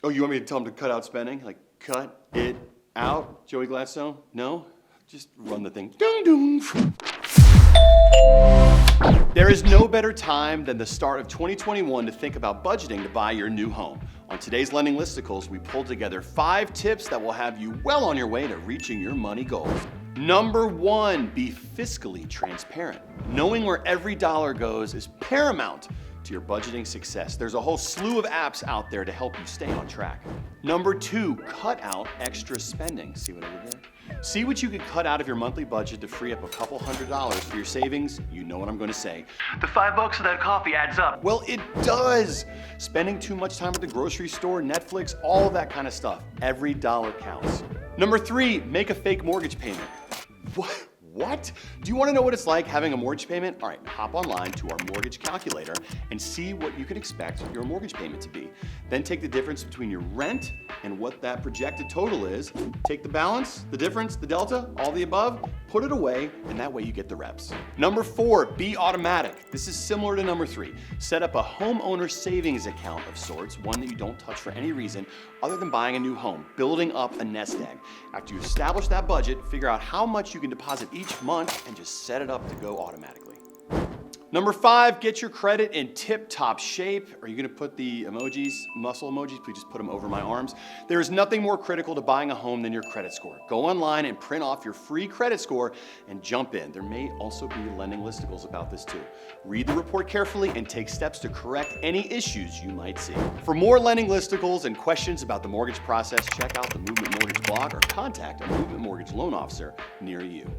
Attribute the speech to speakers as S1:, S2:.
S1: Oh, you want me to tell them to cut out spending? Like, cut it out, Joey Gladstone? No? Just run the thing. Ding, ding. There is no better time than the start of 2021 to think about budgeting to buy your new home. On today's Lending Listicles, we pulled together 5 tips that will have you well on your way to reaching your money goals. Number 1, be fiscally transparent. Knowing where every dollar goes is paramount to your budgeting success. There's a whole slew of apps out there to help you stay on track. Number 2, cut out extra spending. See what I did there? See what you can cut out of your monthly budget to free up a couple $100s for your savings. You know what I'm going to say. The $5 of that coffee adds up. Well, it does. Spending too much time at the grocery store, Netflix, all of that kind of stuff. Every dollar counts. Number 3, make a fake mortgage payment. What? Do you want to know what it's like having a mortgage payment? All right, hop online to our mortgage calculator and see what you can expect your mortgage payment to be. Then take the difference between your rent and what that projected total is. Take the balance, the difference, the delta, all the above, put it away, and that way you get the reps. Number 4, be automatic. This is similar to number 3. Set up a homeowner savings account of sorts, one that you don't touch for any reason other than buying a new home, building up a nest egg. After you establish that budget, figure out how much you can deposit each month and just set it up to go automatically. Number 5, get your credit in tip-top shape. Are you gonna put the emojis, muscle emojis? Please just put them over my arms. There is nothing more critical to buying a home than your credit score. Go online and print off your free credit score and jump in. There may also be lending listicles about this too. Read the report carefully and take steps to correct any issues you might see. For more lending listicles and questions about the mortgage process, check out the Movement Mortgage blog or contact a Movement Mortgage loan officer near you.